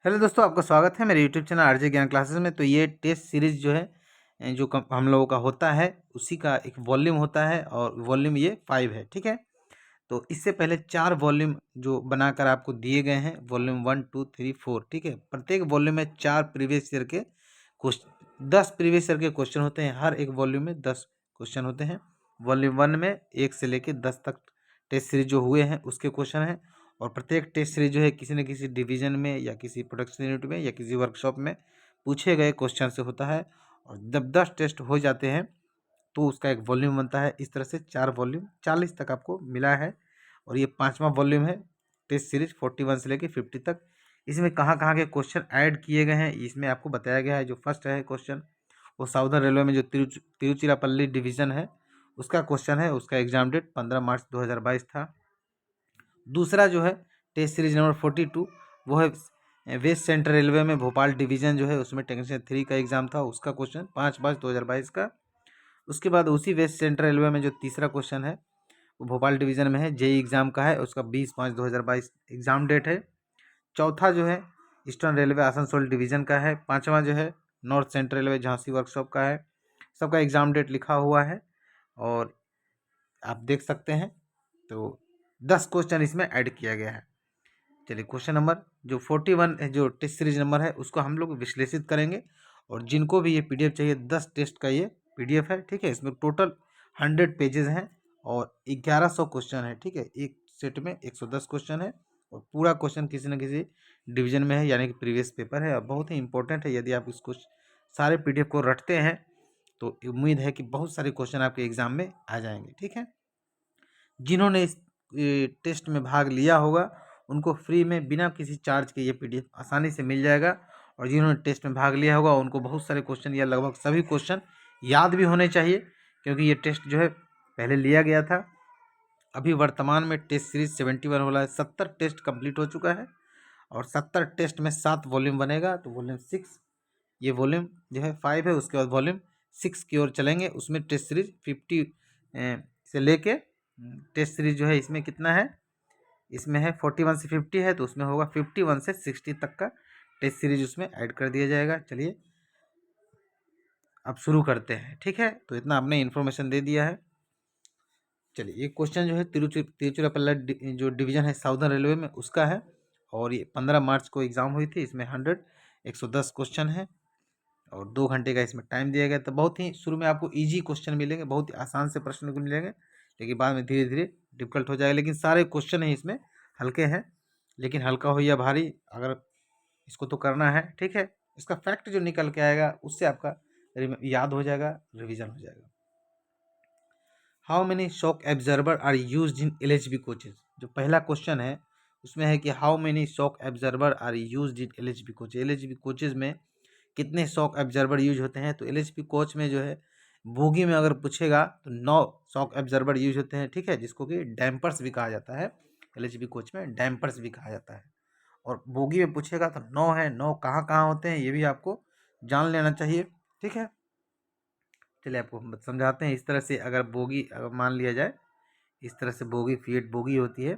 Hello दोस्तों, आपका स्वागत है मेरे यूट्यूब चैनल आरजे ज्ञान क्लासेस में। तो ये टेस्ट सीरीज जो है जो हम लोगों का होता है उसी का एक वॉल्यूम होता है और वॉल्यूम ये 5 है। ठीक है, तो इससे पहले 4 वॉल्यूम जो बनाकर आपको दिए गए हैं, वॉल्यूम 1 2 3 4। ठीक है, प्रत्येक वॉल्यूम में 4 प्रीवियस ईयर के क्वेश्चन, 10 प्रीवियस ईयर के क्वेश्चन होते हैं। हर एक वॉल्यूम में 10 क्वेश्चन होते हैं। वॉल्यूम 1 में 1 से लेकर 10 तक टेस्ट सीरीज जो हुए हैं उसके क्वेश्चन हैं। और प्रत्येक टेस्ट सीरीज जो है किसी न किसी डिवीजन में या किसी प्रोडक्शन यूनिट में या किसी वर्कशॉप में पूछे गए क्वेश्चन से होता है। और जब 10 टेस्ट हो जाते हैं तो उसका एक वॉल्यूम बनता है। इस तरह से 4 वॉल्यूम 40 तक आपको मिला है। और ये 5वां वॉल्यूम है टेस्ट सीरीज 41 से लेकर 50 तक। इसमें कहाँ कहाँ के क्वेश्चन ऐड किए गए हैं इसमें आपको बताया गया है। जो फर्स्ट है क्वेश्चन वो साउदर्न रेलवे में जो तिरुचिरापल्ली डिवीज़न है उसका क्वेश्चन है। उसका एग्जाम डेट 15 मार्च 2022 था। दूसरा जो है टेस्ट सीरीज नंबर 42 वो है वेस्ट सेंट्रल रेलवे में भोपाल डिवीज़न जो है उसमें टेक्नीशियन 3 का एग्ज़ाम था। उसका क्वेश्चन 5 मार्च 2022 का। उसके बाद उसी वेस्ट सेंट्रल रेलवे में जो तीसरा क्वेश्चन है वो भोपाल डिवीज़न में है, जेई एग्ज़ाम का है। उसका 20 मार्च 2022 एग्ज़ाम डेट है। चौथा जो है ईस्टर्न रेलवे आसनसोल डिवीज़न का है। पाँचवा जो है north central railway Jhansi workshop का है। सबका एग्ज़ाम डेट लिखा हुआ है और आप देख सकते हैं। तो 10 क्वेश्चन इसमें ऐड किया गया है। चलिए क्वेश्चन नंबर जो 41 जो टेस्ट सीरीज नंबर है उसको हम लोग विश्लेषित करेंगे। और जिनको भी ये पीडीएफ चाहिए 10 टेस्ट का ये पीडीएफ है। ठीक है, इसमें टोटल 100 पेजेस हैं और 1100 क्वेश्चन है। ठीक है, एक सेट में 110 क्वेश्चन है और पूरा क्वेश्चन किसी न किसी डिवीजन में है यानी कि प्रीवियस पेपर है। और बहुत ही इंपॉर्टेंट है, यदि आप इसको सारे पीडीएफ को रटते हैं तो उम्मीद है कि बहुत सारे क्वेश्चन आपके एग्जाम में आ जाएंगे। ठीक है, जिन्होंने इस टेस्ट में भाग लिया होगा उनको फ्री में बिना किसी चार्ज के ये पीडीएफ आसानी से मिल जाएगा। और जिन्होंने टेस्ट में भाग लिया होगा उनको बहुत सारे क्वेश्चन या लगभग सभी क्वेश्चन याद भी होने चाहिए, क्योंकि ये टेस्ट जो है पहले लिया गया था। अभी वर्तमान में टेस्ट सीरीज 71 वाला है, 70 टेस्ट कंप्लीट हो चुका है। और 70 टेस्ट में 7 वॉल्यूम बनेगा। तो वॉल्यूम 6, ये वॉल्यूम जो है 5 है, उसके बाद वॉल्यूम 6 की ओर चलेंगे। उसमें टेस्ट सीरीज 50 से लेके टेस्ट सीरीज जो है इसमें कितना है, इसमें है 41 से 50 है, तो उसमें होगा 51 से 60 तक का टेस्ट सीरीज उसमें ऐड कर दिया जाएगा। चलिए अब शुरू करते हैं। ठीक है, तो इतना आपने इन्फॉर्मेशन दे दिया है। चलिए ये क्वेश्चन जो है तिरुचिरापल्ली जो डिवीज़न है साउदर्न रेलवे में उसका है। और ये 15 मार्च को एग्ज़ाम हुई थी। इसमें 110 क्वेश्चन है और 2 घंटे का इसमें टाइम दिया गया। तो बहुत ही शुरू में आपको इजी क्वेश्चन मिलेंगे, बहुत ही आसान से प्रश्न को मिलेंगे, लेकिन बाद में धीरे धीरे डिफिकल्ट हो जाएगा। लेकिन सारे क्वेश्चन ही इसमें हल्के हैं, लेकिन हल्का हो या भारी अगर इसको तो करना है। ठीक है, इसका फैक्ट जो निकल के आएगा उससे आपका याद हो जाएगा, रिविजन हो जाएगा। How many shock absorber are use in LHB coaches. जो पहला क्वेश्चन है उसमें है कि how many shock absorber are use in LHB coaches. LHB coaches में कितने शॉक एब्जर्वर यूज होते हैं। तो एलएचबी कोच में जो है बोगी में अगर पूछेगा तो 9 शॉक एब्जर्वर यूज होते हैं। ठीक है, जिसको कि डैम्पर्स भी कहा जाता है। एलएचबी कोच में डैम्पर्स भी कहा जाता है। और बोगी में पूछेगा तो 9 है, 9 कहाँ कहाँ होते हैं ये भी आपको जान लेना चाहिए। ठीक है, चलिए आपको हम समझाते हैं। इस तरह से अगर बोगी अगर मान लिया जाए, इस तरह से बोगी फीट बोगी होती है,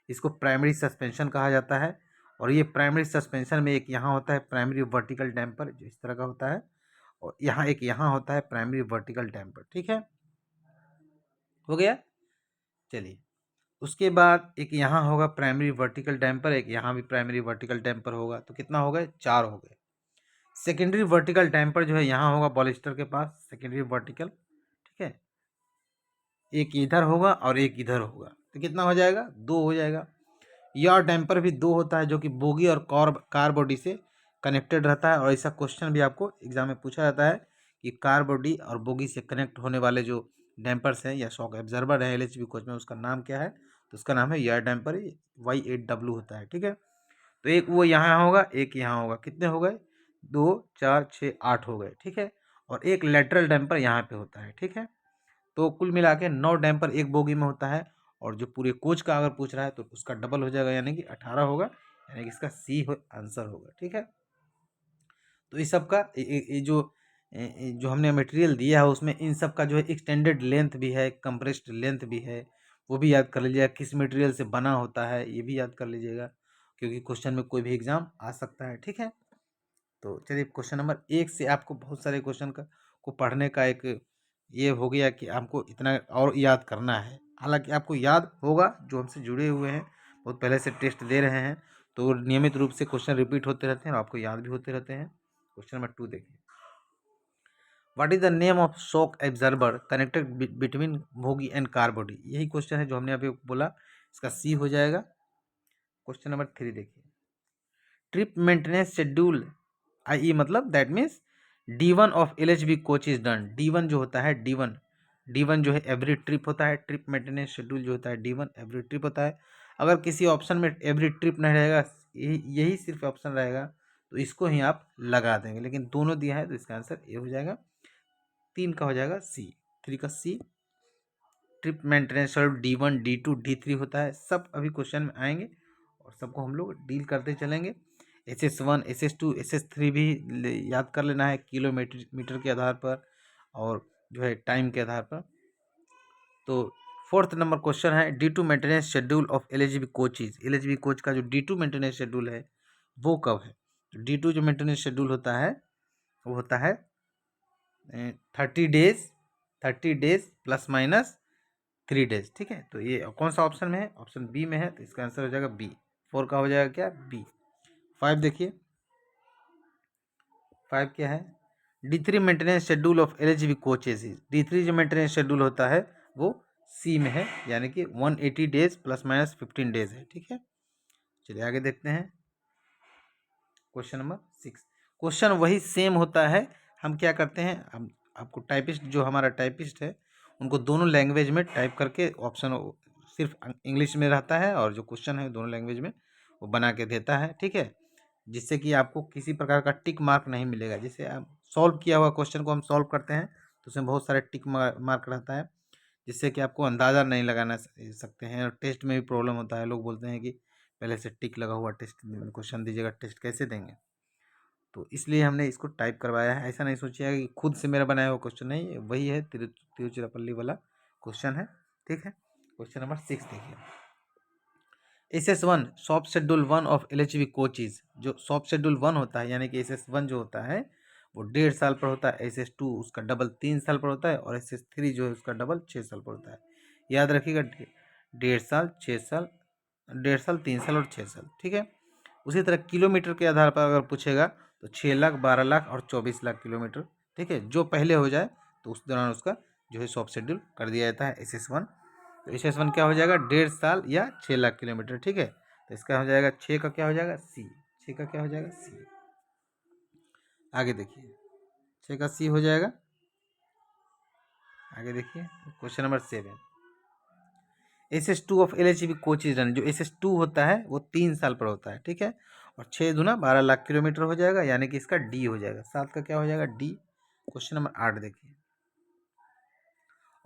इसको प्राइमरी सस्पेंशन कहा जाता है। और ये प्राइमरी सस्पेंशन में एक यहाँ होता है प्राइमरी वर्टिकल डैम्पर जो इस तरह का होता है, और यहाँ एक यहाँ होता है प्राइमरी वर्टिकल डैम्पर। ठीक है, हो गया। चलिए उसके बाद एक यहाँ होगा प्राइमरी वर्टिकल डैम्पर, एक यहाँ भी प्राइमरी वर्टिकल डैम्पर होगा। तो कितना हो गए, 4 हो गए। सेकेंडरी वर्टिकल डैम्पर जो है यहाँ होगा बॉलिस्टर के पास, सेकेंडरी वर्टिकल। ठीक है, एक इधर होगा और एक इधर होगा, तो कितना हो जाएगा, 2 हो जाएगा। यह डैम्पर भी 2 होता है जो कि बोगी और कार बॉडी से कनेक्टेड रहता है। और ऐसा क्वेश्चन भी आपको एग्जाम में पूछा जाता है कि कार बॉडी और बोगी से कनेक्ट होने वाले जो डैम्पर्स हैं या शॉक एब्जर्वर है एलएचबी कोच में, उसका नाम क्या है। तो उसका नाम है एयर डैम्पर, Y8W होता है। ठीक है, तो एक वो यहाँ होगा, एक यहाँ होगा। कितने हो गए, 2 4 6 8 हो गए। ठीक है, और एक लेटरल डैम्पर यहाँ पे होता है। ठीक है, तो कुल मिला के 9 डैम्पर एक बोगी में होता है। और जो पूरे कोच का अगर पूछ रहा है तो उसका डबल हो जाएगा, यानी कि 18 होगा, यानी कि इसका सी आंसर होगा। ठीक है, तो इस सब का जो हमने मटेरियल दिया है उसमें इन सब का जो है एक्सटेंडेड लेंथ भी है, कंप्रेस्ड लेंथ भी है, वो भी याद कर लीजिएगा। किस मटेरियल से बना होता है ये भी याद कर लीजिएगा। क्योंकि क्वेश्चन में कोई भी एग्जाम आ सकता है। ठीक है, तो चलिए क्वेश्चन नंबर 1 से आपको बहुत सारे क्वेश्चन को पढ़ने का एक ये हो गया कि आपको इतना और याद करना है। हालांकि आपको याद होगा, जो हमसे जुड़े हुए हैं, बहुत पहले से टेस्ट दे रहे हैं, तो नियमित रूप से क्वेश्चन रिपीट होते रहते हैं और आपको याद भी होते रहते हैं। क्वेश्चन नंबर 2 देखिए, what is the name of shock absorber connected between bogie and car body. यही क्वेश्चन है जो हमने अभी बोला, इसका सी हो जाएगा। क्वेश्चन नंबर 3 देखिए, ट्रिप मेंटेनेंस शेड्यूल आई मतलब that means D1 of LHB coach is done. D1 जो होता है, D1 जो है एवरी ट्रिप होता है। ट्रिप मेंटेनेंस शेड्यूल जो होता है D1 एवरी ट्रिप होता है। अगर किसी ऑप्शन में एवरी ट्रिप नहीं रहेगा, यही सिर्फ ऑप्शन रहेगा, तो इसको ही आप लगा देंगे, लेकिन दोनों दिया है तो इसका आंसर ए हो जाएगा। 3 का हो जाएगा सी, 3 का सी। Trip maintenance schedule D1 D2 D3 होता है। सब अभी क्वेश्चन में आएंगे और सबको हम लोग डील करते चलेंगे। SS1 SS2 SS3 भी याद कर लेना है किलोमीटर के आधार पर और जो है टाइम के आधार पर। तो 4th नंबर क्वेश्चन है, D2 maintenance schedule of LHB coaches. LHB coach का जो D2 मेंटेनेंस शेड्यूल है वो कब है। तो D2 जो मेंटेनेंस शेड्यूल होता है वो होता है 30 डेज प्लस माइनस 3 डेज। ठीक है, तो ये कौन सा ऑप्शन में है, ऑप्शन बी में है, तो इसका आंसर हो जाएगा बी। 4 का हो जाएगा क्या, बी। 5 देखिए, 5 क्या है, D3 maintenance schedule of LHB coaches. D3 जो मेंटेनेंस शेड्यूल होता है वो सी में है, यानी कि 180 डेज प्लस माइनस 15 डेज है। ठीक है, चलिए आगे देखते हैं। क्वेश्चन नंबर 6, क्वेश्चन वही सेम होता है। हम क्या करते हैं, हम आपको टाइपिस्ट, जो हमारा टाइपिस्ट है, उनको दोनों लैंग्वेज में टाइप करके ऑप्शन सिर्फ इंग्लिश में रहता है और जो क्वेश्चन है दोनों लैंग्वेज में वो बना के देता है। ठीक है, जिससे कि आपको किसी प्रकार का टिक मार्क नहीं मिलेगा। जैसे आप सॉल्व किया हुआ क्वेश्चन को हम सॉल्व करते हैं तो उसमें बहुत सारे टिक मार्क रहता है, जिससे कि आपको अंदाज़ा नहीं लगाना सकते हैं। और टेस्ट में भी प्रॉब्लम होता है, लोग बोलते हैं कि पहले से टिक लगा हुआ टेस्ट क्वेश्चन दीजिएगा, टेस्ट कैसे देंगे। तो इसलिए हमने इसको टाइप करवाया है। ऐसा नहीं सोचिएगा कि खुद से मेरा बनाया हुआ क्वेश्चन, नहीं, वही है, तिरुचिरापल्ली वाला क्वेश्चन है। ठीक है, क्वेश्चन नंबर 6 देखिए, SS1 soft schedule 1 of LHB coaches. जो सॉफ्ट शेड्यूल 1 होता है, यानी कि SS1 जो होता है वो 1.5 साल पर होता है। SS2 उसका डबल 3 साल पर होता है और SS3 जो है उसका डबल 6 साल पर होता है। याद रखिएगा, 1.5 साल, 6 साल, 1.5 साल, 3 साल और 6 साल। ठीक है, उसी तरह किलोमीटर के आधार पर अगर पूछेगा तो 6 लाख, 12 लाख और 24 लाख किलोमीटर। ठीक है, जो पहले हो जाए तो उस दौरान उसका जो है सॉफ्ट शेड्यूल कर दिया जाता है SS1। तो SS1 क्या हो जाएगा, 1.5 साल या 6 लाख किलोमीटर। ठीक है, तो इसका हो जाएगा 6 का क्या हो जाएगा, सी। 6 का क्या हो जाएगा, सी। आगे देखिए, 6 का सी हो जाएगा। आगे देखिए question number 7, SS2 of LHB coaches run. जो SS2 होता है वो 3 साल पर होता है। ठीक है, और 6 दूना 12 लाख किलोमीटर हो जाएगा, यानी कि इसका डी हो जाएगा। 7 का क्या हो जाएगा, डी। क्वेश्चन नंबर 8 देखिए,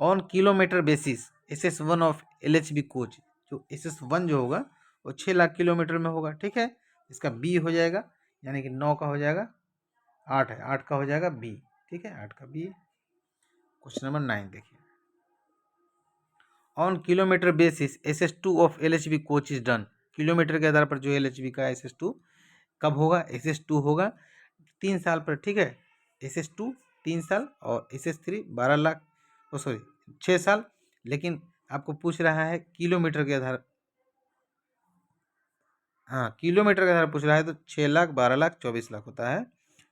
on kilometre basis SS1 of LHB coach. जो SS1 जो होगा वो 6 लाख किलोमीटर में होगा। ठीक है, इसका बी हो जाएगा, यानी कि 9 का हो जाएगा, 8 है, 8 का हो जाएगा बी। ठीक है, 8 का बी। क्वेश्चन नंबर 9 देखिए, on kilometre basis SS2 of LHB coach is done. Kilometre के आधार पर जो LHB का SS2 कब होगा, SS2 होगा 3 साल पर। ठीक है, SS2 3 साल और SS3 12 लाख, ओ सॉरी 6 साल। लेकिन आपको पूछ रहा है किलोमीटर के आधार, हाँ किलोमीटर के आधार पूछ रहा है, तो 6 लाख, 12 लाख, 24 लाख होता है।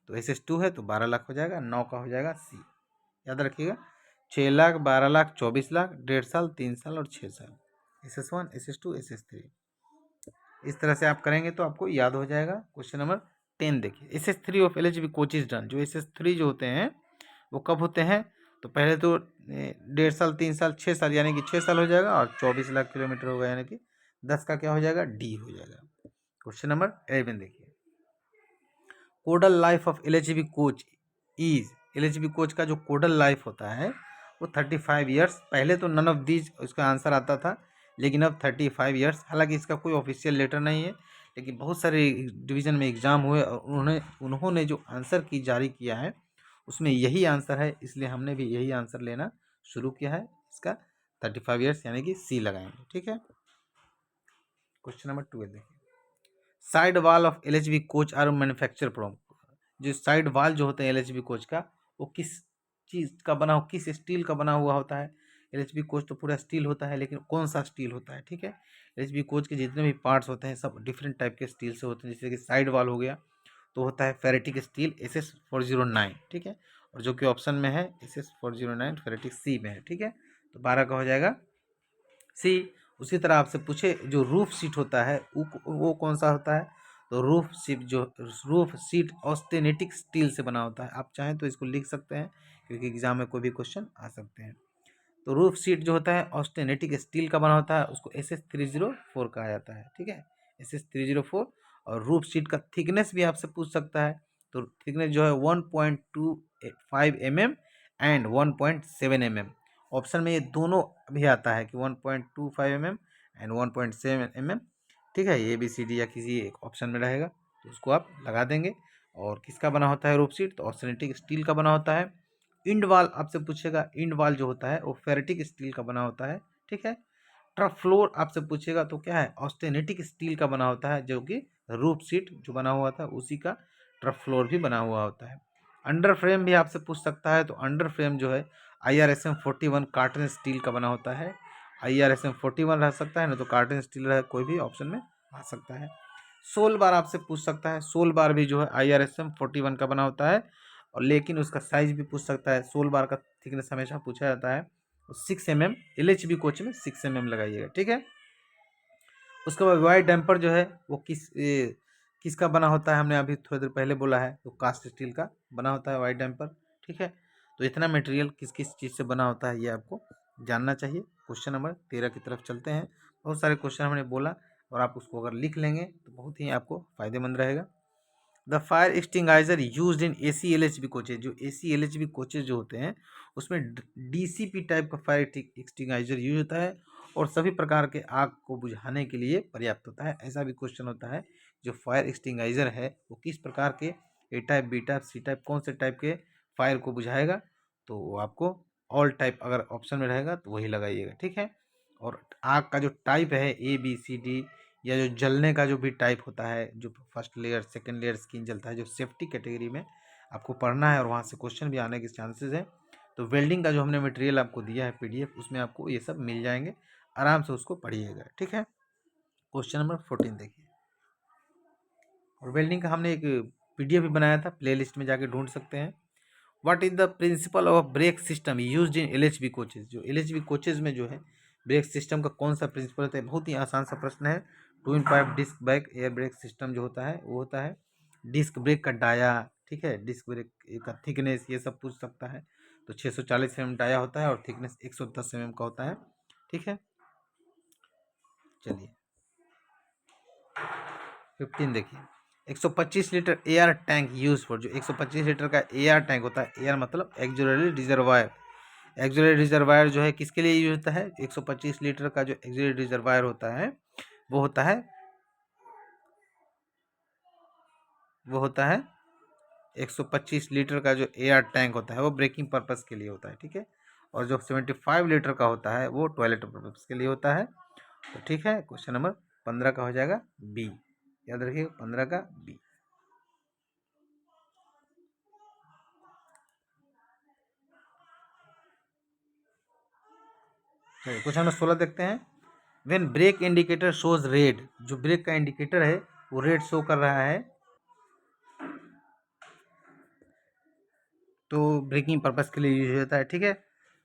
तो SS2 है तो 12 लाख हो जाएगा, 9 का हो जाएगा सी। याद रखिएगा, 6 लाख, 12 लाख, 24 लाख, 1.5 साल, 3 साल और 6 साल। SS1 SS2 SS3, इस तरह से आप करेंगे तो आपको याद हो जाएगा। क्वेश्चन नंबर 10 देखिए, SS3 of LHB coaches done. जो SS3 जो होते हैं वो कब होते हैं, तो पहले तो 1.5 साल, 3 साल, 6 साल, यानी कि 6 साल हो जाएगा और 24 लाख किलोमीटर होगा, यानी कि 10 का क्या हो जाएगा, डी हो जाएगा। क्वेश्चन नंबर 11 देखिए, कोडल life of LHB coach is. LHB coach का जो कोडल लाइफ होता है वो 35 ईयर्स। पहले तो नन ऑफ दीज उसका आंसर आता था, लेकिन अब 35 ईयर्स। हालांकि इसका कोई ऑफिशियल लेटर नहीं है, लेकिन बहुत सारे डिवीज़न में एग्ज़ाम हुए और उन्होंने जो आंसर की जारी किया है उसमें यही आंसर है, इसलिए हमने भी यही आंसर लेना शुरू किया है। इसका 35 ईयर्स, यानी कि सी लगाएंगे। ठीक है, क्वेश्चन नंबर 12 देखिए, side wall of LHB coach are manufacture from, जो साइड वाल जो होते हैं LHB कोच का, वो किस चीज़ का बना हो, किस स्टील का बना हुआ होता है। LHB कोच तो पूरा स्टील होता है, लेकिन कौन सा स्टील होता है, ठीक है। LHB कोच के जितने भी पार्ट्स होते हैं सब डिफरेंट टाइप के स्टील से होते हैं। जैसे कि साइड वाल हो गया तो होता है फेरेटिक स्टील SS409, ठीक है। और जो कि ऑप्शन में है SS409 फेरेटिक सी में है, ठीक है। तो 12 का हो जाएगा सी। उसी तरह आपसे पूछे जो रूफ सीट होता है वो कौन सा होता है, तो रूफ सीट ऑस्टेनेटिक स्टील से बना होता है। आप चाहें तो इसको लिख सकते हैं, क्योंकि एग्जाम में कोई भी क्वेश्चन आ सकते हैं। तो रूफ सीट जो होता है ऑस्टेनेटिक स्टील का बना होता है, उसको SS304 कहा जाता है, ठीक है, SS304। और रूफ सीट का थिकनेस भी आपसे पूछ सकता है, तो थिकनेस जो है 1.25 mm एंड 1.7 mm। ऑप्शन में ये दोनों भी आता है कि 1.25 mm एंड 1.7 mm, ठीक है। ये ABCD या किसी एक ऑप्शन में रहेगा, तो उसको आप लगा देंगे। और किसका बना होता है रूफ सीट, तो ऑस्टेनेटिक स्टील का बना होता है। इंड वाल आपसे पूछेगा, इंड वाल जो होता है वो फेरेटिक स्टील का बना होता है, ठीक है। ट्रफ फ्लोर आपसे पूछेगा तो क्या है, ऑस्टेनेटिक स्टील का बना होता है, जो कि रूफ सीट जो बना हुआ था उसी का ट्रफ फ्लोर भी बना हुआ होता है। अंडर फ्रेम भी आपसे पूछ सकता है, तो अंडर फ्रेम जो है IRSM41 कार्टन स्टील का बना होता है। IRSM41 रह सकता है, ना तो कार्टन स्टील रह, कोई भी ऑप्शन में आ सकता है। सोल बार आपसे पूछ सकता है, सोल बार भी जो है IRSM41 का बना होता है, और लेकिन उसका साइज भी पूछ सकता है। सोल बार का थिकनेस हमेशा पूछा जाता है, 6 mm। LHB कोच में 6 mm लगाइएगा, ठीक है। उसके बाद वाइड डैम्पर जो है वो किसका बना होता है, हमने अभी थोड़ी देर पहले बोला है, तो कास्ट स्टील का बना होता है वाइड डैम्पर, ठीक है। तो इतना मटेरियल किस किस चीज़ से बना होता है ये आपको जानना चाहिए। क्वेश्चन नंबर 13 की तरफ चलते हैं। बहुत सारे क्वेश्चन हमने बोला, और आप उसको अगर लिख लेंगे तो बहुत ही आपको फायदेमंद रहेगा। The fire extinguisher used in AC LHB coaches, जो AC LHB कोचेज जो होते हैं उसमें DCP टाइप का फायर एक्सटिंगाइजर यूज होता है, और सभी प्रकार के आग को बुझाने के लिए पर्याप्त होता है। ऐसा भी क्वेश्चन होता है, जो फायर एक्सटिंगाइजर है वो किस प्रकार के, A type, B type, C type, कौन से टाइप के फायर को बुझाएगा, तो वो आपको ऑल टाइप अगर ऑप्शन में रहेगा तो वही लगाइएगा, ठीक है। और आग का जो टाइप है ABCD, या जो जलने का जो भी टाइप होता है, जो first layer second layer skin जलता है, जो सेफ्टी कैटेगरी में आपको पढ़ना है, और वहाँ से क्वेश्चन भी आने के चांसेस हैं। तो वेल्डिंग का जो हमने मटेरियल आपको दिया है PDF, उसमें आपको ये सब मिल जाएंगे, आराम से उसको पढ़िएगा, ठीक है। क्वेश्चन नंबर 14 देखिए। और वेल्डिंग का हमने एक PDF भी बनाया था, प्लेलिस्ट में जाके ढूंढ सकते हैं। What is the principle of brake system used in LHB coaches, जो LHB कोचेज में जो है ब्रेक सिस्टम का कौन सा प्रिंसिपल होता है। बहुत ही आसान सा प्रश्न है। 2 in 5 disc brake air brake system जो होता है वो होता है डिस्क ब्रेक का डाया, ठीक है, डिस्क ब्रेक का थिकनेस ये सब पूछ सकता है। तो 640 mm डाया होता है, और थिकनेस 110 mm का होता है, ठीक है। चलिए 15 देखिए। 125 litre air tank use for, जो 125 लीटर का एयर टैंक होता है, एयर मतलब एक्जुलरी रिजर्वायर। एक्जुलरी रिजर्वायर जो है किसके लिए यूज होता है, 125 लीटर का जो एक्जुलरी रिजर्वायर होता है वो होता है 125 लीटर का जो एयर टैंक होता है वो ब्रेकिंग पर्पस के लिए होता है, ठीक है। और जो 75 लीटर का होता है वो टॉयलेट पर्पस के लिए होता है। तो ठीक है, क्वेश्चन नंबर 15 का हो जाएगा बी, याद रखिएगा 15 का बी। चलिए क्वेश्चन नंबर 16 देखते हैं। When brake indicator shows red, जो ब्रेक का इंडिकेटर है वो रेड शो कर रहा है, तो ब्रेकिंग पर्पस के लिए यूज होता है, ठीक है।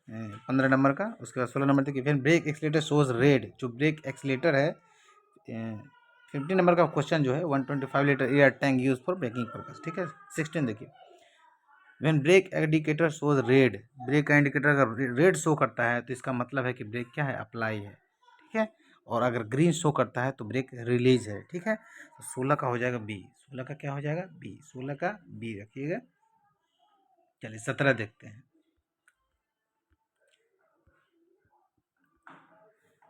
15 नंबर का। उसके बाद 16 नंबर देखिए, when brake accelerator shows red, जो ब्रेक एक्सीलेटर है 15 नंबर का क्वेश्चन जो है 125 litre air tank use for braking purpose, ठीक है। 16 देखिए, when brake indicator shows red, brake का इंडिकेटर अगर रेड शो करता है तो इसका मतलब है कि ब्रेक क्या है, अप्लाई है, ठीक है। और अगर ग्रीन शो करता है तो ब्रेक रिलीज है, ठीक है। तो 16 का हो जाएगा बी, 16 का क्या हो जाएगा बी, 16 का बी रखिएगा। चलिए 17 देखते हैं।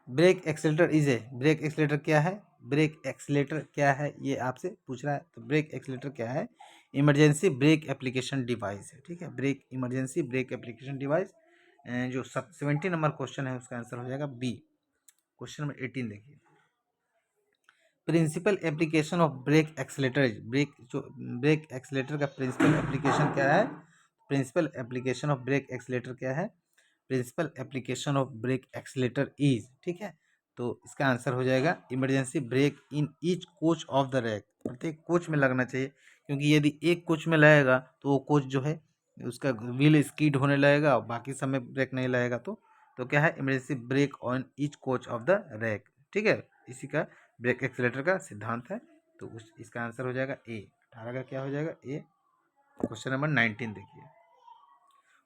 Brake accelerator is a, brake accelerator क्या है, ब्रेक एक्सीलेटर क्या है ये आपसे पूछ रहा है। तो ब्रेक एक्सीलेटर क्या है, इमरजेंसी ब्रेक एप्लीकेशन डिवाइस है, ठीक है। Brake emergency brake application device, जो 70 नंबर क्वेश्चन है उसका आंसर हो जाएगा बी। क्वेश्चन नंबर 18 देखिए, principle application of brake accelerator, brake accelerator का प्रिंसिपल एप्लीकेशन क्या है? Principle application of brake accelerator क्या है? Principle application of brake accelerator is, ठीक है, तो इसका आंसर हो जाएगा emergency brake in each coach of the rake. प्रत्येक कोच में लगना चाहिए, क्योंकि यदि एक कोच में लगेगा तो वो कोच जो है उसका व्हील स्कीड होने लगेगा और बाकी समय ब्रेक नहीं लगेगा। तो क्या है? Emergency brake on each coach of the rack, ठीक है, इसी का ब्रेक एक्सीलेटर का सिद्धांत है। तो इसका आंसर हो जाएगा ए। 18 का क्या हो जाएगा? ए। क्वेश्चन नंबर 19 देखिए,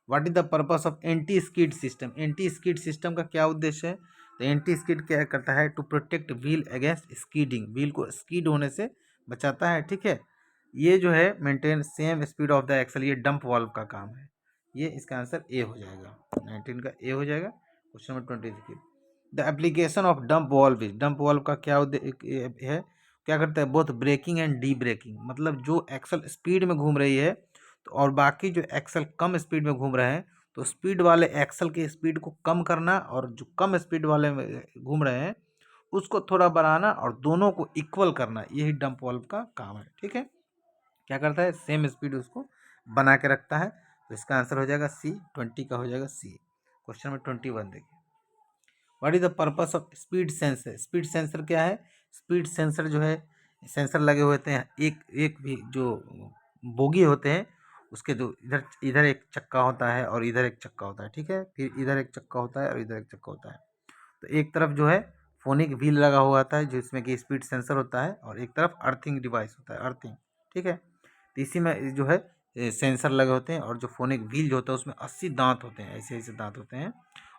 what is the purpose of anti skid system? Anti skid system का क्या उद्देश्य है? तो एंटी स्किड क्या करता है? To protect wheel against skidding, wheel को स्कीड होने से बचाता है, ठीक है। ये जो है maintain same speed of the axle, ये डंप वाल्व का काम है। ये इसका आंसर ए हो जाएगा, 19 का ए हो जाएगा। क्वेश्चन नंबर 20 देखिए, the application of dump valve is, dump valve का क्या उद्देश्य है? क्या करता है? Both braking and de braking, मतलब जो एक्सल स्पीड में घूम रही है तो और बाकी जो एक्सल कम स्पीड में घूम रहे हैं, तो स्पीड वाले एक्सल की स्पीड को कम करना और जो कम स्पीड वाले में घूम रहे हैं उसको थोड़ा बढ़ाना और दोनों को इक्वल करना, यही डंप वाल्व का काम है, ठीक है। क्या करता है? सेम स्पीड उसको बना के रखता है। तो इसका आंसर हो जाएगा सी, 20 का हो जाएगा सी। क्वेश्चन नंबर 21 देखिए, what is the purpose of speed sensor? Speed sensor क्या है? स्पीड सेंसर जो है, सेंसर लगे हुए होते हैं, एक एक भी जो बोगी होते हैं उसके जो इधर इधर एक चक्का होता है और इधर एक चक्का होता है, ठीक है, फिर इधर एक चक्का होता है और इधर एक चक्का होता है। तो एक तरफ जो है फोनिक व्हील लगा हुआ होता है जिसमें कि स्पीड सेंसर होता है, और एक तरफ अर्थिंग डिवाइस होता है, अर्थिंग, ठीक है। तो इसी में जो है सेंसर लगे होते हैं, और जो फोनिक व्हील जो होता है उसमें 80 दांत होते हैं, ऐसे ऐसे दांत होते हैं।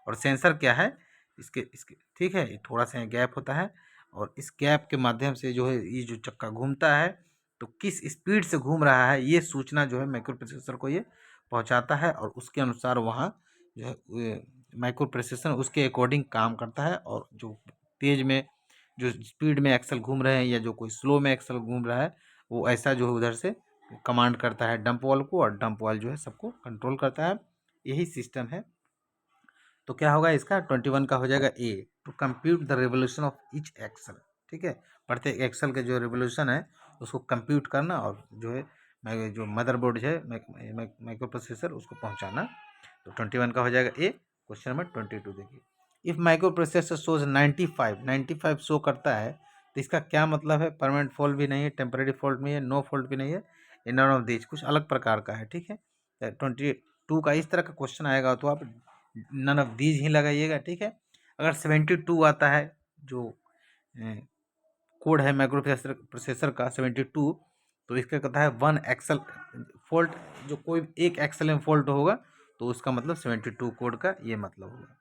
और सेंसर क्या है? इसके इसके ठीक है, ये थोड़ा सा गैप होता है, और इस गैप के माध्यम से जो है ये जो चक्का घूमता है तो किस स्पीड से घूम रहा है ये सूचना जो है माइक्रो प्रोसेसर को ये पहुंचाता है, और उसके अनुसार वहाँ जो है माइक्रो प्रोसेसर उसके अकॉर्डिंग काम करता है। और जो तेज में जो स्पीड में एक्सल घूम रहे हैं या जो कोई स्लो में एक्सल घूम रहा है वो ऐसा जो है उधर से कमांड करता है डंप वाल को, और डंप वाल जो है सबको कंट्रोल करता है। यही सिस्टम है। तो क्या होगा इसका? 21 का हो जाएगा A, to compute the revolution of each axle, ठीक है, प्रत्येक एक्सल के जो रेवोल्यूशन है उसको कंप्यूट करना और जो है जो मदरबोर्ड है माइक्रो प्रोसेसर उसको पहुंचाना। तो 21 का हो जाएगा ए। क्वेश्चन नंबर 22 देखिए, if micro processor shows 95 show करता है तो इसका क्या मतलब है? परमानेंट फॉल्ट भी नहीं है, टेम्परेरी फॉल्ट भी है, नो फॉल्ट भी नहीं है, नन ऑफ दीज, कुछ अलग प्रकार का है, ठीक है। 22 का इस तरह का क्वेश्चन आएगा तो आप नन ऑफ दीज ही लगाइएगा, ठीक है। अगर 72 आता है जो कोड है माइक्रो प्रोसेसर का 72, तो इसका कहता है वन एक्सल फॉल्ट, जो कोई एक एक्सल में फॉल्ट होगा तो उसका मतलब 72 कोड का ये मतलब होगा।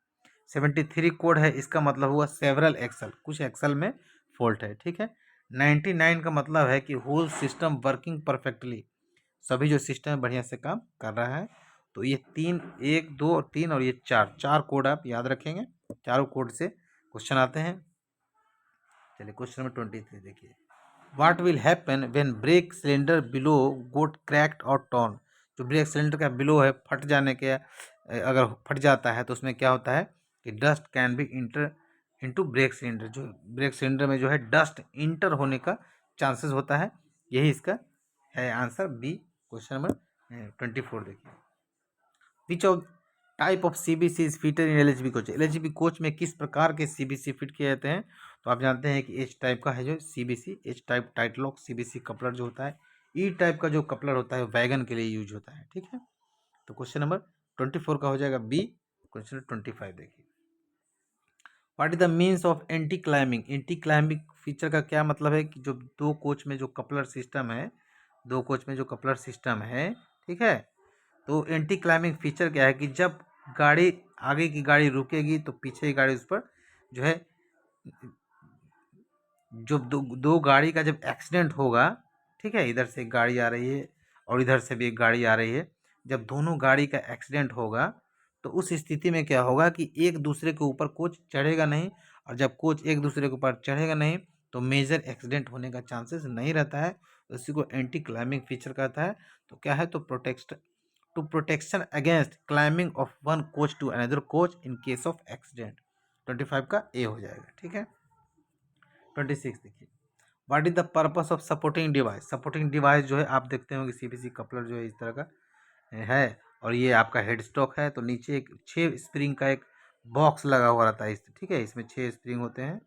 73 कोड है, इसका मतलब हुआ सेवरल एक्सल, कुछ एक्सल में फॉल्ट है, ठीक है। 99 का मतलब है कि होल सिस्टम वर्किंग परफेक्टली, सभी जो सिस्टम है बढ़िया से काम कर रहा है। तो ये 3, 1, 2 और 3 और ये 4 कोड आप याद रखेंगे, चारों कोड से क्वेश्चन आते हैं। चलिए क्वेश्चन नंबर 23 देखिए, what will happen when brake cylinder bellow got cracked और टॉर्न? जो ब्रेक सिलेंडर का बिलो है फट जाने के अगर फट जाता है तो उसमें क्या होता है कि dust can be inter into brake cylinder, जो ब्रेक सिलेंडर में जो है डस्ट इंटर होने का चांसेस होता है। यही इसका है आंसर बी। क्वेश्चन नंबर 24 देखिए, which of type of CBC is fitted in LHB coach? LHB coach में किस प्रकार के सीबीसी फिट किए जाते हैं? तो आप जानते हैं कि एच टाइप का है जो CBC, H type tight lock CBC coupler जो होता है, ई टाइप का जो कपलर होता है वैगन के लिए यूज होता है, ठीक है। तो क्वेश्चन नंबर 24 का हो जाएगा बी। क्वेश्चन नंबर 25 देखिए, what is the means of anti climbing? Anti climbing feature का क्या मतलब है कि जो दो कोच में जो कपलर सिस्टम है, दो कोच में जो कपलर सिस्टम है, ठीक है, तो एंटी क्लाइमिंग फीचर क्या है कि जब गाड़ी आगे की गाड़ी रुकेगी तो पीछे की गाड़ी उस पर जो है, जो दो गाड़ी का जब एक्सीडेंट होगा, ठीक है, इधर से एक गाड़ी आ रही है और इधर से भी एक गाड़ी आ रही है, जब दोनों गाड़ी का एक्सीडेंट होगा तो उस स्थिति में क्या होगा कि एक दूसरे के ऊपर कोच चढ़ेगा नहीं, और जब कोच एक दूसरे के ऊपर चढ़ेगा नहीं तो मेजर एक्सीडेंट होने का चांसेस नहीं रहता है। तो इसी को एंटी क्लाइमिंग फीचर कहता है। तो क्या है? तो protection against climbing of one coach to another coach in case of accident. 25 का ए हो जाएगा, ठीक है। 26 देखिए, what is the purpose of supporting device? Supporting device जो है आप देखते हो कि सीबीसी कपलर जो है इस तरह का है और ये आपका हेड स्टॉक है, तो नीचे एक 6 स्प्रिंग का एक बॉक्स लगा हुआ रहता है ठीक है, इसमें 6 स्प्रिंग होते हैं।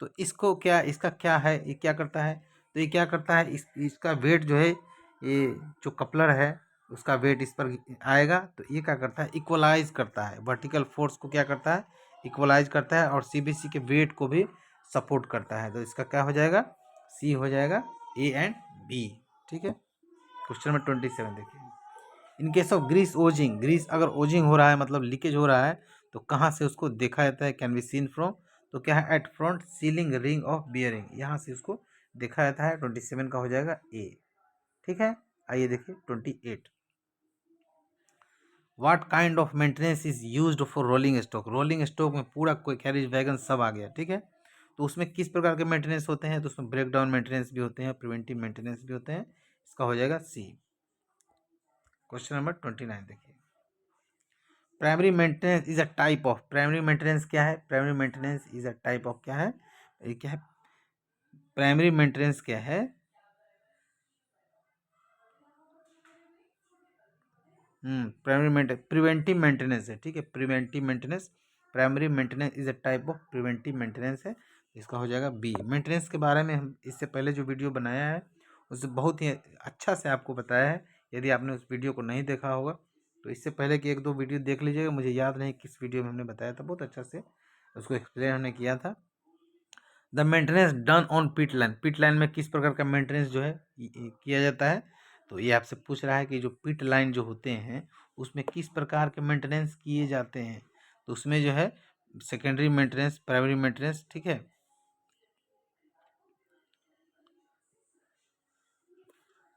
तो इसको क्या, इसका क्या है, ये क्या करता है, तो ये क्या करता है, इसका वेट जो है, ये जो कपलर है उसका वेट इस पर आएगा, तो ये क्या करता है, इक्वलाइज करता है, वर्टिकल फोर्स को क्या करता है, इक्वलाइज करता है और सीबीसी के वेट को भी सपोर्ट करता है। तो इसका क्या हो जाएगा, सी हो जाएगा, ए एंड बी। ठीक है, क्वेश्चन नंबर 27 देखिए, in case of grease oozing, grease अगर ओजिंग हो रहा है मतलब लीकेज हो रहा है, तो कहाँ से उसको देखा जाता है, कैन बी सीन फ्रॉम, तो क्या है, at front sealing ring of bearing, यहाँ से उसको देखा जाता है। 27 का हो जाएगा ए। ठीक है, आइए देखिए 28, what kind of maintenance is used for rolling stock? Rolling stock में पूरा कोई कैरेज वैगन सब आ गया। ठीक है, तो उसमें किस प्रकार के मेंटेनेंस होते हैं, तो उसमें ब्रेक डाउन मेंटेनेंस भी होते हैं, प्रिवेंटिव मेंटेनेंस भी होते हैं। इसका हो जाएगा सी। क्वेश्चन नंबर 29 देखिए, primary maintenance is a type of, primary maintenance क्या है, primary maintenance is a type of, क्या है ये, क्या है, प्राइमरी मेंटेनेंस क्या है, प्राइमरी मेंटेनेंस प्रिवेंटिव मेंटेनेंस है। ठीक है, preventive maintenance, primary maintenance is a type of preventive maintenance है। इसका हो जाएगा बी। मेंटेनेंस के बारे में हम इससे पहले जो वीडियो बनाया है उससे बहुत ही अच्छा से आपको बताया है। यदि आपने उस वीडियो को नहीं देखा होगा तो इससे पहले की 1-2 वीडियो देख लीजिएगा। मुझे याद नहीं किस वीडियो में हमने बताया था, बहुत अच्छा से उसको एक्सप्लेन हमने किया था। The maintenance done on pit line, pit line में किस प्रकार का मेंटेनेंस जो है किया जाता है, तो ये आपसे पूछ रहा है कि जो पिट लाइन जो होते हैं उसमें किस प्रकार के मेंटेनेंस किए जाते हैं। तो उसमें जो है सेकेंडरी मेंटेनेंस, प्राइमरी मेंटेनेंस, ठीक है,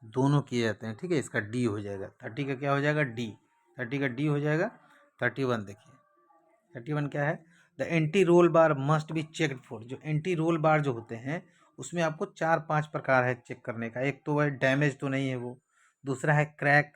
दोनों किए जाते हैं। ठीक है, इसका डी हो जाएगा, 30 का क्या हो जाएगा, डी, 30 का डी हो जाएगा। 31 देखिए, 31 क्या है, the anti roll bar must be checked for, जो एंटी रोल बार जो होते हैं उसमें आपको 4-5 प्रकार है चेक करने का। एक तो है डैमेज तो नहीं है वो, दूसरा है क्रैक,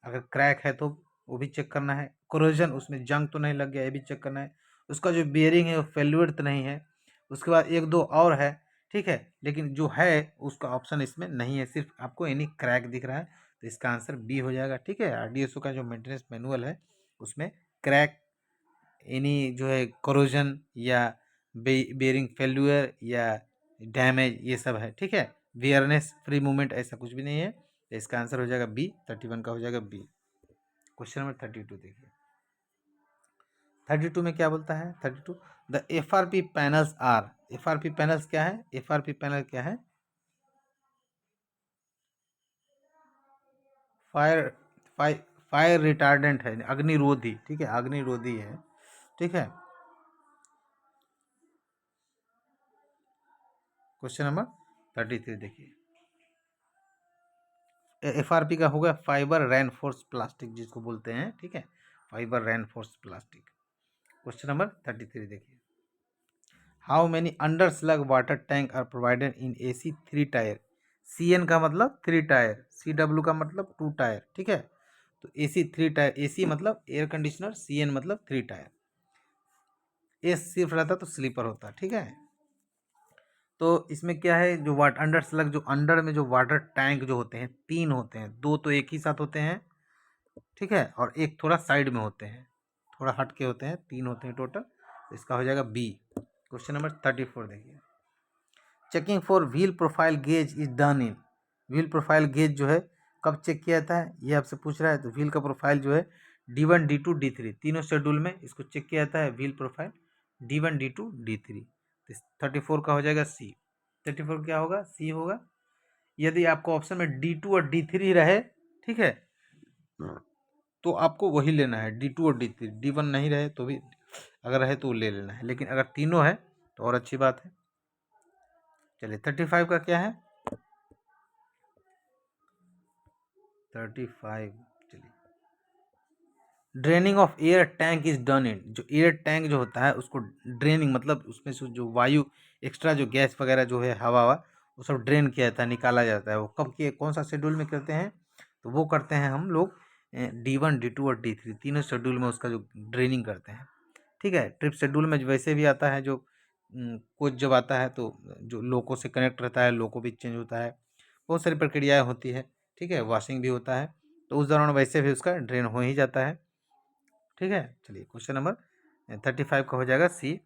अगर क्रैक है तो वो भी चेक करना है, कोरोजन, उसमें जंग तो नहीं लग गया, ये भी चेक करना है, उसका जो बियरिंग है वो फेल्यूर तो नहीं है, उसके बाद 1-2 और है। ठीक है, लेकिन जो है उसका ऑप्शन इसमें नहीं है, सिर्फ आपको एनी क्रैक दिख रहा है, तो इसका आंसर बी हो जाएगा। ठीक है, आरडीएसओ का जो मेंटेनेंस मैनुअल है उसमें क्रैक, एनी जो है कोरोजन या बेयरिंग फेल्यूर या डैमेज, ये सब है। ठीक है, वियरनेस, फ्री मूवमेंट, ऐसा कुछ भी नहीं है, तो इसका आंसर हो जाएगा बी, 31 का हो जाएगा बी। क्वेश्चन नंबर 32 देखिए, 32 में क्या बोलता है, 32, the FRP panels are, FRP panels क्या है, एफआरपी पैनल क्या है, फायर फायर रिटार्डेंट है, अग्निरोधी। ठीक है, अग्निरोधी है। ठीक है, क्वेश्चन नंबर 33 देखिए, एफआरपी का होगा फाइबर रेनफोर्स प्लास्टिक जिसको बोलते हैं। ठीक है, fibre reinforce plastic. Question number 33 देखिए, how many underslung water tank are provided in AC 3 tier, C N का मतलब 3 टायर, सी डब्ल्यू का मतलब 2 टायर। ठीक है, तो एसी 3 टायर, एसी मतलब एयर कंडीशनर, सी एन मतलब 3 टायर, एस सिर्फ रहता तो स्लीपर होता। ठीक है, तो इसमें क्या है, जो वाटर अंडर स्लग, जो अंडर में जो वाटर टैंक जो होते हैं 3 होते हैं, 2 तो एक ही साथ होते हैं। ठीक है, और एक थोड़ा साइड में होते हैं, थोड़ा हट के होते हैं, 3 होते हैं टोटल। इसका हो जाएगा बी। क्वेश्चन नंबर 34 देखिए, checking for wheel profile gauge is done in, wheel profile gauge जो है कब चेक किया जाता है, ये आपसे पूछ रहा है। तो व्हील का प्रोफाइल जो है D1 D2 D3 तीनों शेड्यूल में इसको चेक किया जाता है, wheel profile D1 D2 D3। 34 का हो जाएगा सी, 34 क्या होगा, सी होगा। यदि आपको ऑप्शन में D2 और D3 रहे, ठीक है, तो आपको वही लेना है, D2 और D3, D1 नहीं रहे तो भी अगर रहे तो ले लेना है, लेकिन अगर तीनों है तो और अच्छी बात है। चलिए 35 का क्या है, 35, चलिए, draining of air tank is done in, जो एयर टैंक जो होता है उसको ड्रेनिंग मतलब उसमें से जो वायु एक्स्ट्रा जो गैस वगैरह जो है हवा वो सब ड्रेन किया जाता है, निकाला जाता है। वो कब किए, कौन सा शेड्यूल में करते हैं, तो वो करते हैं हम लोग D1 D2 और D3 तीनों शेड्यूल में उसका जो ड्रेनिंग करते हैं। ठीक है, ट्रिप शेड्यूल में वैसे भी आता है जो कोच जब आता है तो जो लोको से कनेक्ट रहता है, लोको भी चेंज होता है, बहुत सारी प्रक्रियाएँ होती है, ठीक है, वॉशिंग भी होता है, तो उस दौरान वैसे भी उसका ड्रेन हो ही जाता है, ठीक है। चलिए क्वेश्चन नंबर 35 का हो जाएगा सी।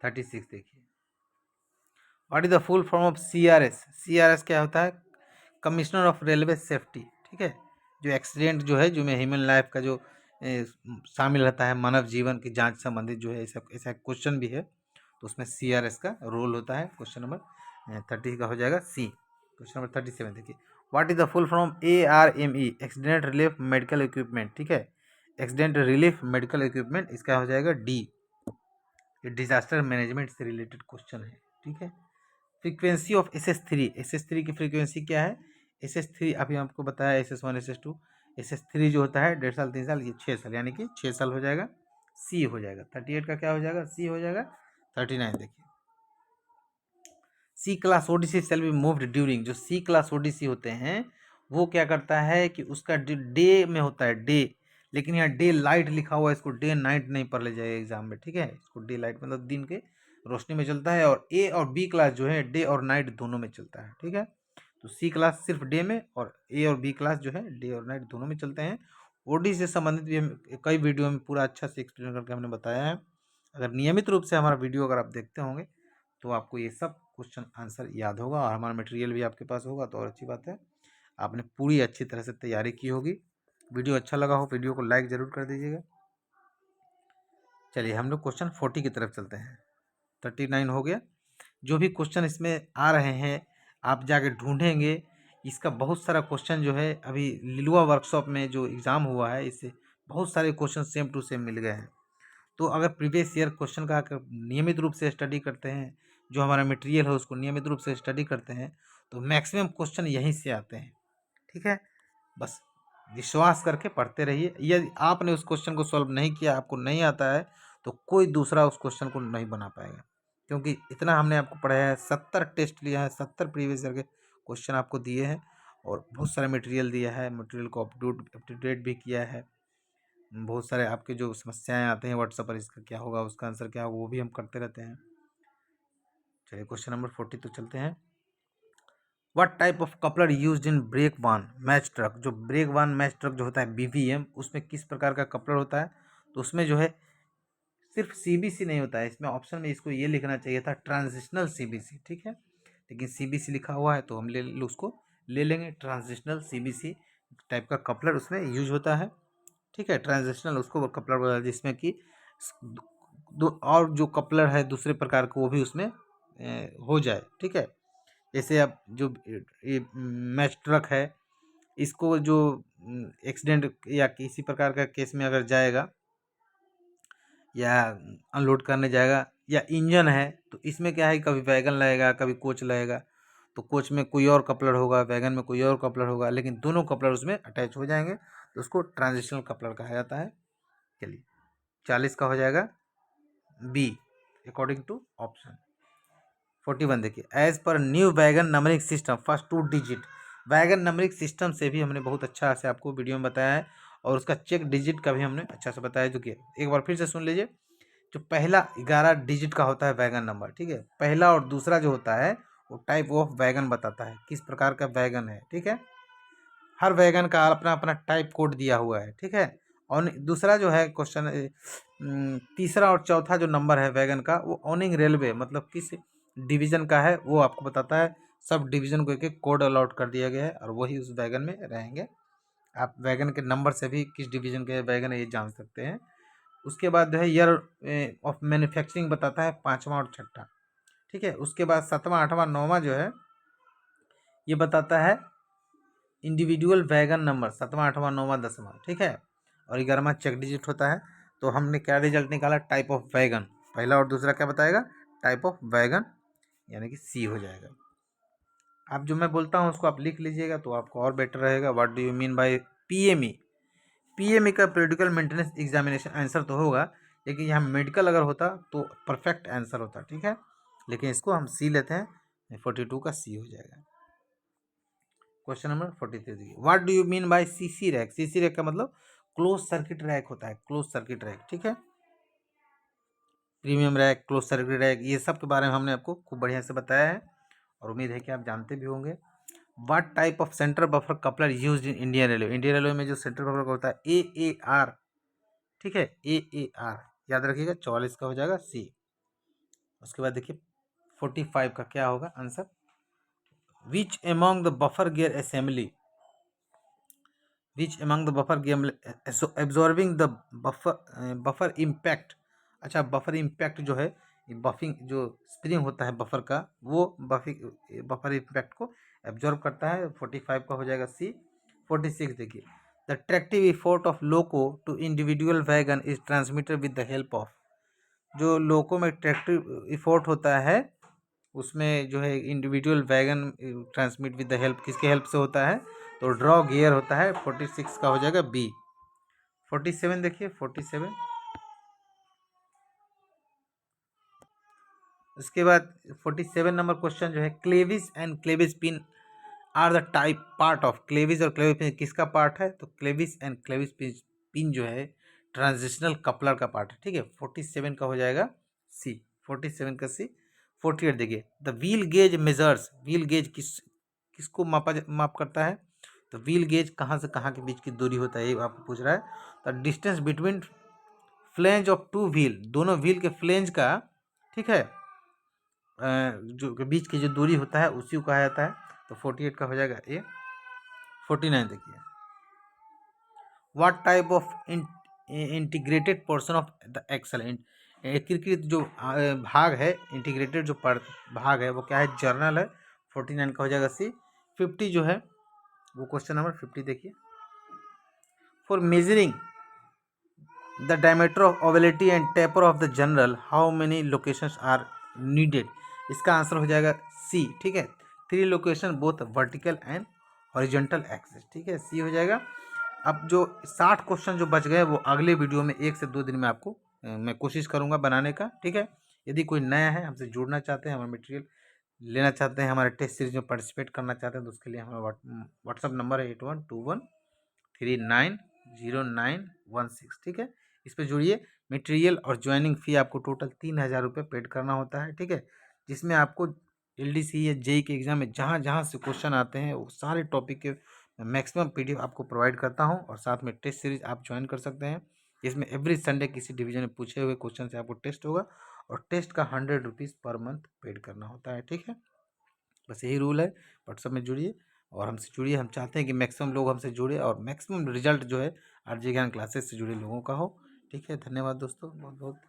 36 देखिए, what is the full form of CRS? CRS क्या होता है? कमिश्नर ऑफ रेलवे सेफ्टी, ठीक है। जो एक्सीडेंट जो है, जो में ह्यूमन लाइफ का जो शामिल रहता है, मानव जीवन की जांच संबंधित जो है, ऐसा ऐसा क्वेश्चन भी है, तो उसमें CRS का रोल होता है। क्वेश्चन नंबर 30 का हो जाएगा सी। क्वेश्चन नंबर 37 देखिए, what is the full form ARME? Accident relief medical equipment, ठीक है। एक्सीडेंट रिलीफ मेडिकल इक्विपमेंट, इसका हो जाएगा डी। ये डिजास्टर मैनेजमेंट से रिलेटेड क्वेश्चन है, ठीक है। फ्रीक्वेंसी ऑफ SS3, SS3 की फ्रीक्वेंसी क्या है? SS3 अभी आपको बताया, SS1 SS2, SS3 जो होता है 1.5 साल 3 साल, ये 6 साल, यानी कि 6 साल हो जाएगा, सी हो जाएगा। 38 का क्या हो जाएगा? सी हो जाएगा। 39 देखिए, C class ODC shall be moved during, जो सी क्लास ओडीसी होते हैं वो क्या करता है कि उसका डे में होता है, डे, लेकिन यहाँ डे लाइट लिखा हुआ है, इसको डे नाइट नहीं पढ़ ले जाएगा एग्जाम में, ठीक है। इसको डे लाइट मतलब दिन के रोशनी में चलता है, और ए और बी क्लास जो है डे और नाइट दोनों में चलता है, ठीक है। तो सी क्लास सिर्फ डे में, और ए और बी क्लास जो है डे और नाइट दोनों में चलते हैं। ओडी से संबंधित भी हम कई वीडियो में पूरा अच्छा से एक्सप्लेन करके हमने बताया है। अगर नियमित रूप से हमारा वीडियो अगर आप देखते होंगे तो आपको ये सब क्वेश्चन आंसर याद होगा, और हमारा मटेरियल भी आपके पास होगा, तो और अच्छी बात है। आपने पूरी अच्छी तरह से तैयारी की होगी। वीडियो अच्छा लगा हो, वीडियो को लाइक ज़रूर कर दीजिएगा। चलिए हम लोग क्वेश्चन 40 की तरफ चलते हैं। 39 हो गया। जो भी क्वेश्चन इसमें आ रहे हैं आप जाके ढूंढेंगे, इसका बहुत सारा क्वेश्चन जो है अभी लिलुआ वर्कशॉप में जो एग्ज़ाम हुआ है, इससे बहुत सारे क्वेश्चन सेम टू सेम मिल गए हैं। तो अगर प्रीवियस ईयर क्वेश्चन का अगर नियमित रूप से स्टडी करते हैं, जो हमारा मटेरियल है उसको नियमित रूप से स्टडी करते हैं, तो मैक्सिमम क्वेश्चन यहीं से आते हैं, ठीक है। बस विश्वास करके पढ़ते रहिए। यदि आपने उस क्वेश्चन को सॉल्व नहीं किया, आपको नहीं आता है, तो कोई दूसरा उस क्वेश्चन को नहीं बना पाएगा, क्योंकि इतना हमने आपको पढ़ाया है। 70 टेस्ट लिया है, 70 प्रीवियस ईयर के क्वेश्चन आपको दिए हैं, और बहुत सारा मटेरियल दिया है, मटेरियल को अप टू डेट भी किया है। बहुत सारे आपके जो समस्याएं आते हैं व्हाट्सएप पर, इसका क्या होगा, उसका आंसर क्या होगा, वो भी हम करते रहते हैं। चलिए क्वेश्चन नंबर 40 तो चलते हैं। What type of coupler used in brake van match truck? जो ब्रेक वन मैच ट्रक जो होता है BVM, उसमें किस प्रकार का कपलर होता है? तो उसमें जो है सिर्फ CBC नहीं होता है, इसमें ऑप्शन में इसको ये लिखना चाहिए था ट्रांजिशनल CBC, ठीक है, लेकिन CBC लिखा हुआ है तो हम उसको ले लेंगे। ट्रांजिशनल CBC टाइप का कपलर उसमें यूज होता है, ठीक है। ट्रांजिशनल उसको कपलर बोला जाता है, जिसमें कि दो और जो कपलर है दूसरे प्रकार को वो भी उसमें हो जाए, ठीक है। जैसे अब जो ये मैच ट्रक है, इसको जो एक्सीडेंट या किसी प्रकार का केस में अगर जाएगा, या अनलोड करने जाएगा, या इंजन है, तो इसमें क्या है, कभी वैगन लगेगा, कभी कोच लगेगा, तो कोच में कोई और कपलर होगा, वैगन में कोई और कपलर होगा, लेकिन दोनों कपलर उसमें अटैच हो जाएंगे, तो उसको ट्रांजिशनल कपलर कहा जाता है। चलिए 40 का हो जाएगा बी, अकॉर्डिंग टू ऑप्शन। 41 देखिए, as per new wagon numbering system first 2 digit. Wagon numbering system से भी हमने बहुत अच्छा से आपको वीडियो में बताया है, और उसका चेक डिजिट का भी हमने अच्छा से बताया, जो कि एक बार फिर से सुन लीजिए। जो पहला 11 डिजिट का होता है वैगन नंबर, ठीक है, पहला और दूसरा जो होता है वो टाइप ऑफ वैगन बताता है, किस प्रकार का वैगन है, ठीक है। हर वैगन का अपना अपना टाइप कोड दिया हुआ है, ठीक है। और दूसरा जो है क्वेश्चन, तीसरा और चौथा जो नंबर है वैगन का, वो ऑनिंग रेलवे मतलब किस डिवीजन का है वो आपको बताता है। सब डिवीजन को एक एक कोड अलॉट कर दिया गया है, और वही उस वैगन में रहेंगे। आप वैगन के नंबर से भी किस डिवीजन के वैगन है ये जान सकते हैं। उसके बाद जो है ईयर ऑफ मैन्युफैक्चरिंग बताता है, 5वां और 6ठा, ठीक है। उसके बाद 7वां 8वां 9वां जो है ये बताता है इंडिविजुअल वैगन नंबर, 7वां 8वां 9वां 10वां, ठीक है। और 11वां चेक डिजिट होता है। तो हमने क्या रिजल्ट निकाला, टाइप ऑफ वैगन, पहला और दूसरा क्या बताएगा, टाइप ऑफ वैगन, यानी कि सी हो जाएगा। आप जो मैं बोलता हूँ उसको आप लिख लीजिएगा तो आपको और बेटर रहेगा। What do you mean by PME? PME का पीरियडिकल मेंटेनेंस एग्जामिनेशन आंसर तो होगा, लेकिन यहाँ मेडिकल अगर होता तो परफेक्ट आंसर होता, ठीक है, लेकिन इसको हम सी लेते हैं, 42 का सी हो जाएगा। क्वेश्चन नंबर 43 देखिए, what do you mean by CC rack? CC rack का मतलब क्लोज सर्किट रैक होता है, क्लोज सर्किट रैक, ठीक है। Premium rack, close circuit rack, ये सब के बारे में हमने आपको खूब बढ़िया से बताया है और उम्मीद है कि आप जानते भी होंगे। What type of central buffer coupler used in Indian railway? Indian railway में जो सेंट्रल बफर होता है AAR, ठीक है, AAR याद रखिएगा। 44 का हो जाएगा सी। उसके बाद देखिए 45 का क्या होगा answer? Which among the buffer gear assembly, which among the buffer gear absorbing the buffer impact. अच्छा, बफर इम्पैक्ट जो है, बफिंग जो स्प्रिंग होता है बफर का, वो बफर इम्पैक्ट को एब्जॉर्ब करता है। 45 का हो जाएगा सी। 46 देखिए, the tractive effort of loco to individual wagon is transmitted with the help of. जो लोको में ट्रैक्टिव इफोर्ट होता है उसमें जो है individual wagon transmit with the help, किसके हेल्प से होता है? तो ड्रॉ गियर होता है। 46 का हो जाएगा बी। 47 देखिए, 47। उसके बाद 47 नंबर क्वेश्चन जो है, clevis and clevis pin are the type part of. Clevis और क्लेविस पिन किसका पार्ट है? तो क्लेविस एंड क्लेविस पिन जो है ट्रांजिशनल कपलर का पार्ट है, ठीक है। 47 का हो जाएगा सी। 47 का सी। 48 देखिए, the wheel gauge measures, wheel gauge किसको माप करता है? तो व्हील गेज कहाँ से कहाँ के बीच की दूरी होता है, ये आपको पूछ रहा है। तो distance between flange of two wheel, दोनों व्हील के फ्लेंज का, ठीक है, जो बीच की जो दूरी होता है उसी को कहा जाता है। तो 48 का हो जाएगा ए। 49 देखिए, what type of integrated portion of the axle. एकीकृत जो भाग है, इंटीग्रेटेड जो भाग है वो क्या है? जर्नल है। 49 का हो जाएगा सी। 50 जो है वो क्वेश्चन नंबर 50 देखिए, for measuring the diameter of ovality and taper of the journal how many locations are needed. इसका आंसर हो जाएगा सी, ठीक है। 3 location both vertical and horizontal axis, ठीक है, सी हो जाएगा। अब जो 60 क्वेश्चन जो बच गए वो अगले वीडियो में 1 से 2 दिन में आपको मैं कोशिश करूंगा बनाने का, ठीक है। यदि कोई नया है, हमसे जुड़ना चाहते हैं, हमारा मटेरियल लेना चाहते हैं, हमारे टेस्ट सीरीज में पार्टिसिपेट करना चाहते हैं, तो उसके लिए हमारा व्हाट्सअप नंबर है 8121390916, ठीक है। इस पर जुड़िए। मटेरियल और ज्वाइनिंग फ़ी आपको टोटल 3000 रुपये पेड करना होता है, ठीक है, जिसमें आपको LDC या JEE के एग्ज़ाम में जहाँ जहाँ से क्वेश्चन आते हैं वो सारे टॉपिक के मैक्सिमम PDF आपको प्रोवाइड करता हूँ और साथ में टेस्ट सीरीज आप ज्वाइन कर सकते हैं। इसमें एवरी संडे किसी डिवीजन में पूछे हुए क्वेश्चन से आपको टेस्ट होगा और टेस्ट का 100 रुपीज़ पर मंथ पेड करना होता है, ठीक है। बस यही रूल है। व्हाट्सअप में जुड़िए और हमसे जुड़िए। हम चाहते हैं कि मैक्सिमम लोग हमसे जुड़े और मैक्सिमम रिजल्ट जो है RJ ज्ञान क्लासेस से जुड़े लोगों का हो, ठीक है। धन्यवाद दोस्तों, बहुत बहुत।